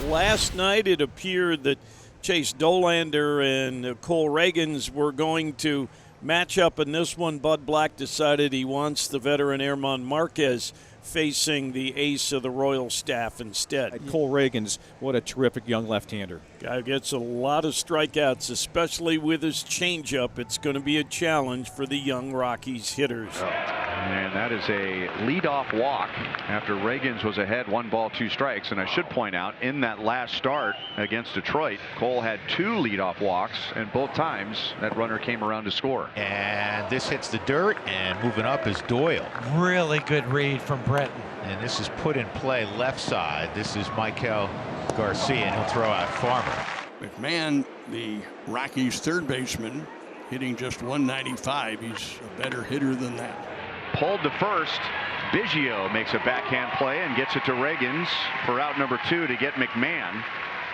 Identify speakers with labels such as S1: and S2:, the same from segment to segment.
S1: Last night it appeared that Chase Dolander and Cole Reagans were going to match up in this one. Bud Black decided he wants the veteran German Marquez facing the ace of the Royal staff instead.
S2: Cole Reagans, what a terrific young left-hander.
S1: Guy gets a lot of strikeouts, especially with his changeup. It's going to be a challenge for the young Rockies hitters.
S3: And that is a leadoff walk after Reagans was ahead 1 ball 2 strikes. And I should point out, in that last start against Detroit, Cole had 2 leadoff walks, and both times that runner came around to score.
S4: And this hits the dirt, and moving up is Doyle.
S5: Really good read from Breton.
S4: And this is put in play left side. This is Michael Garcia, and he'll throw out Farmer.
S6: McMahon, the Rockies' third baseman, hitting just 195. He's a better hitter than that.
S3: Pulled to first. Biggio makes a backhand play and gets it to Reagans for out number 2 to get McMahon.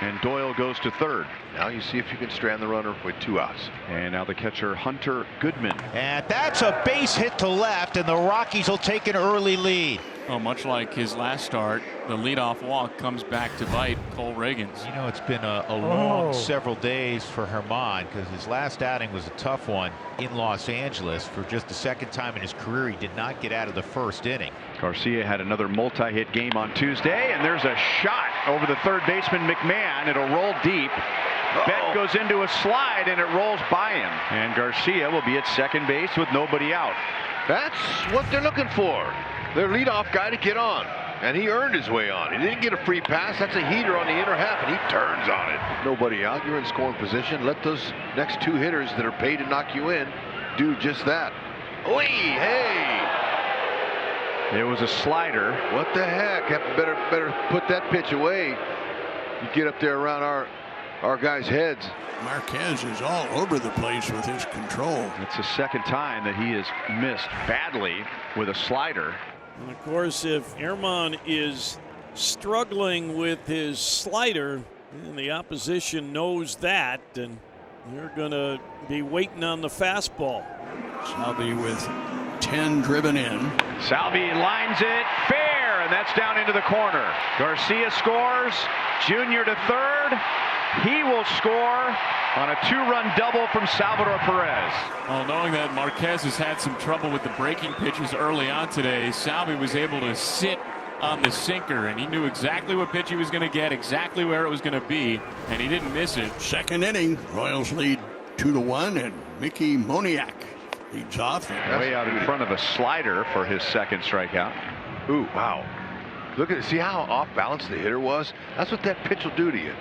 S3: And Doyle goes to third.
S7: Now you see if you can strand the runner with 2 outs.
S3: And now the catcher, Hunter Goodman.
S4: And that's a base hit to left, and the Rockies will take an early lead.
S8: Oh, much like his last start, the leadoff walk comes back to bite Cole Reagans.
S4: You know, it's been a long several days for German, because his last outing was a tough one in Los Angeles. For just the second time in his career, he did not get out of the first inning.
S3: Garcia had another multi-hit game on Tuesday, and there's a shot over the third baseman McMahon. It'll roll deep. Beck goes into a slide, and it rolls by him. And Garcia will be at second base with nobody out.
S7: That's what they're looking for. Their leadoff guy to get on, and he earned his way on. He didn't get a free pass. That's a heater on the inner half, and he turns on it. Nobody out. You're in scoring position. Let those next 2 hitters that are paid to knock you in do just that. Oi, hey!
S3: It was a slider.
S7: What the heck? Better put that pitch away. You get up there around our guys' heads.
S6: Marquez is all over the place with his control.
S3: It's the second time that he has missed badly with a slider.
S1: And of course, if German is struggling with his slider, and the opposition knows that, and you're going to be waiting on the fastball.
S6: Salvi with 10 driven in.
S3: Salvi lines it fair, and that's down into the corner. Garcia scores. Junior to third. He will score on a 2-run double from Salvador Perez.
S8: Well, knowing that Marquez has had some trouble with the breaking pitches early on today, Salvi was able to sit on the sinker, and he knew exactly what pitch he was going to get, exactly where it was going to be, and he didn't miss it.
S6: Second inning, Royals lead 2-1, and Mickey Moniak leads off.
S3: Way out in front of a slider for his second strikeout.
S7: Ooh, wow. Look at it. See how off balance the hitter was? That's what that pitch will do to you.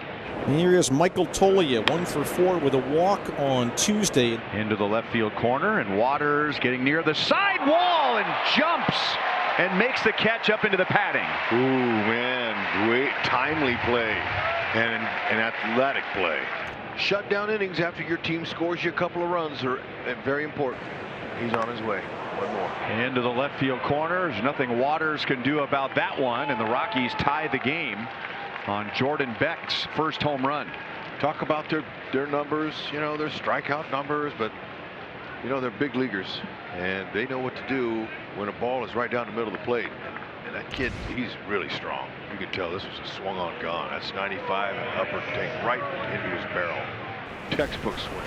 S2: And here is Michael Toglia, 1 for 4 with a walk on Tuesday.
S3: Into the left field corner, and Waters getting near the side wall and jumps and makes the catch up into the padding.
S7: Ooh, man, great timely play and an athletic play. Shutdown innings after your team scores you a couple of runs are very important. He's on his way. One more.
S3: Into the left field corner. There's nothing Waters can do about that one, and the Rockies tie the game on Jordan Beck's first home run.
S7: Talk about their numbers, you know, their strikeout numbers, but you know, they're big leaguers and they know what to do when a ball is right down the middle of the plate. And that kid, he's really strong. You can tell this was a swung on gone. That's 95 and upper take right into his barrel. Textbook swing.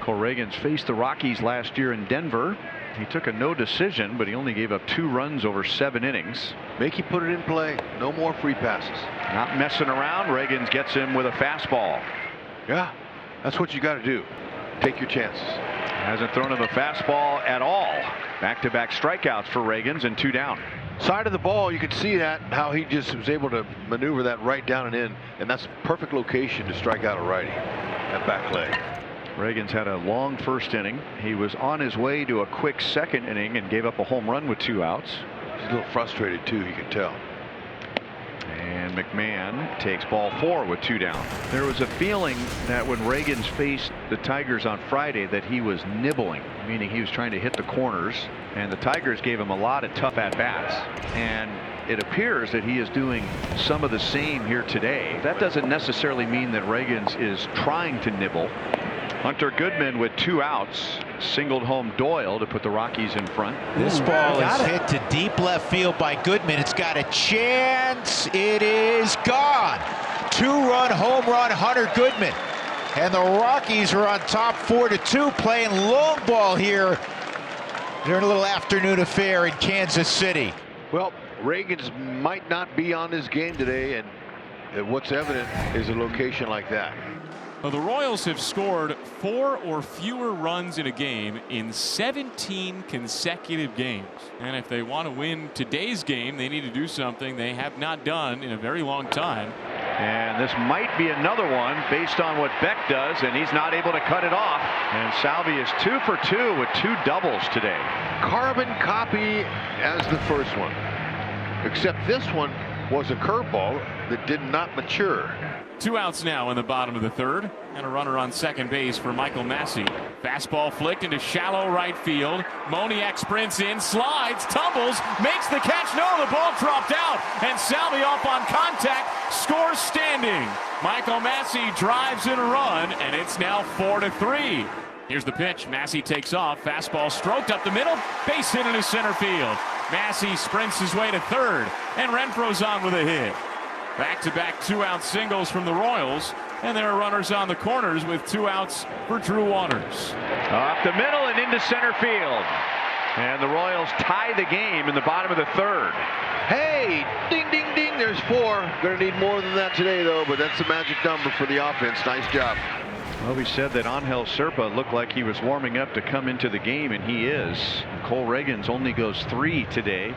S3: Cole Reagans faced the Rockies last year in Denver. He took a no decision, but he only gave up 2 runs over 7 innings.
S7: Make you put it in play. No more free passes.
S3: Not messing around. Reagans gets him with a fastball.
S7: Yeah, that's what you got to do. Take your chances.
S3: Hasn't thrown him a fastball at all. Back-to-back strikeouts for Reagans and 2 down.
S7: Side of the ball, you can see that how he just was able to maneuver that right down and in, and that's perfect location to strike out a righty. That back leg.
S3: Reagans had a long first inning. He was on his way to a quick second inning and gave up a home run with 2 outs.
S7: He's a little frustrated too, you can tell.
S3: And McMahon takes ball 4 with 2 down. There was a feeling that when Reagans faced the Tigers on Friday that he was nibbling, meaning he was trying to hit the corners, and the Tigers gave him a lot of tough at-bats. And it appears that he is doing some of the same here today. That doesn't necessarily mean that Reagans is trying to nibble. Hunter Goodman with 2 outs singled home Doyle to put the Rockies in front.
S4: This ball is hit to deep left field by Goodman. It's got a chance. It is gone. 2-run home run, Hunter Goodman. And the Rockies are on top 4-2, playing long ball here during a little afternoon affair in Kansas City.
S7: Well, Reagan's might not be on his game today, and what's evident is a location like that.
S8: Well, the Royals have scored 4 or fewer runs in a game in 17 consecutive games. And if they want to win today's game, they need to do something they have not done in a very long time.
S3: And this might be another one based on what Beck does, and he's not able to cut it off. And Salvi is 2 for 2 with 2 doubles today.
S7: Carbon copy as the first one, except this one was a curveball that did not mature.
S8: 2 outs now in the bottom of the third, and a runner on second base for Michael Massey. Fastball flicked into shallow right field. Moniak sprints in, slides, tumbles, makes the catch. No, the ball dropped out, and Salvi off on contact, scores standing. Michael Massey drives in a run, and it's now 4-3. Here's the pitch. Massey takes off. Fastball stroked up the middle. Base hit into center field. Massey sprints his way to third, and Renfroe's on with a hit. Back-to-back 2-out singles from the Royals, and there are runners on the corners with 2 outs for Drew Waters.
S3: Up the middle and into center field. And the Royals tie the game in the bottom of the third.
S7: Hey, ding, ding, ding, there's 4. Gonna need more than that today, though, but that's the magic number for the offense. Nice job.
S3: Well, we said that Angel Serpa looked like he was warming up to come into the game, and he is. Cole Reagans only goes 3 today,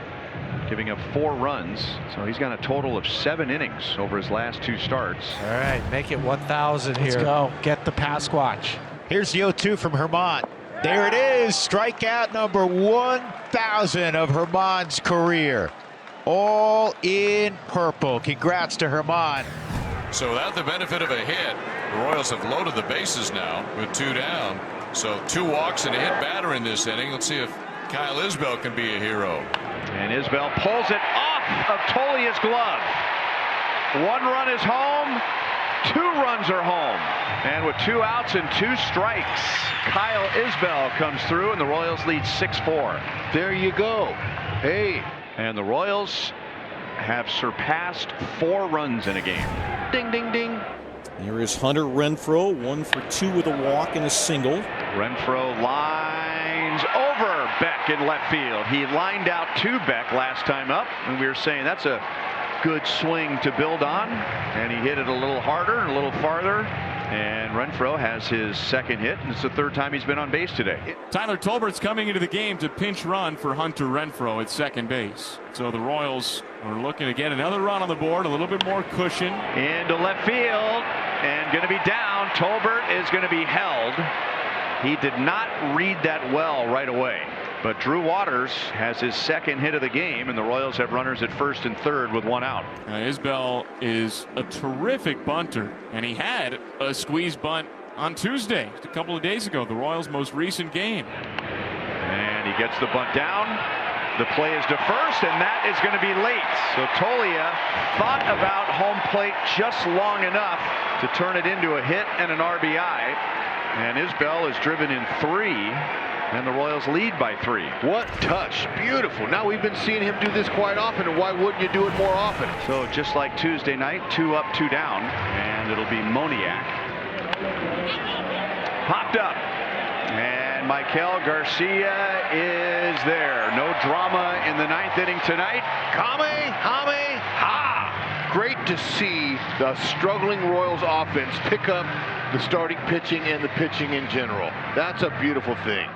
S3: giving up 4 runs. So he's got a total of 7 innings over his last 2 starts.
S5: All right, make it 1,000 here.
S2: Let's go. Get the Pasquatch.
S4: Here's the 0-2 from Herman. There it is, strikeout number 1,000 of Herman's career. All in purple. Congrats to Herman.
S9: So without the benefit of a hit, the Royals have loaded the bases now with 2 down. So 2 walks and a hit batter in this inning. Let's see if Kyle Isbell can be a hero.
S3: And Isbell pulls it off of Tolia's glove. 1 run is home. 2 runs are home. And with 2 outs and 2 strikes, Kyle Isbell comes through, and the Royals lead 6-4.
S7: There you go. Hey.
S3: And the Royals have surpassed 4 runs in a game.
S7: Ding, ding, ding.
S2: There is Hunter Renfroe, 1 for 2 with a walk and a single.
S3: Renfroe lines over Beck in left field. He lined out to Beck last time up, and we were saying that's a good swing to build on, and he hit it a little harder and a little farther. And Renfroe has his 2nd hit, and it's the 3rd time he's been on base today.
S8: Tyler Tolbert's coming into the game to pinch run for Hunter Renfroe at second base. So the Royals are looking to get another run on the board, a little bit more cushion.
S3: Into left field, and going to be down. Tolbert is going to be held. He did not read that well right away. But Drew Waters has his 2nd hit of the game, and the Royals have runners at 1st and 3rd with 1 out.
S8: Isbell is a terrific bunter, and he had a squeeze bunt on Tuesday, a couple of days ago, the Royals' most recent game.
S3: And he gets the bunt down. The play is to first, and that is going to be late. So Tolia thought about home plate just long enough to turn it into a hit and an RBI. And Isbell is driven in 3. And the Royals lead by 3.
S7: What touch. Beautiful. Now we've been seeing him do this quite often, and why wouldn't you do it more often?
S3: So just like Tuesday night, 2 up, 2 down, and it'll be Moniak. Popped up. And Michael Garcia is there. No drama in the 9th inning tonight.
S7: Ha! Great to see the struggling Royals offense pick up the starting pitching and the pitching in general. That's a beautiful thing.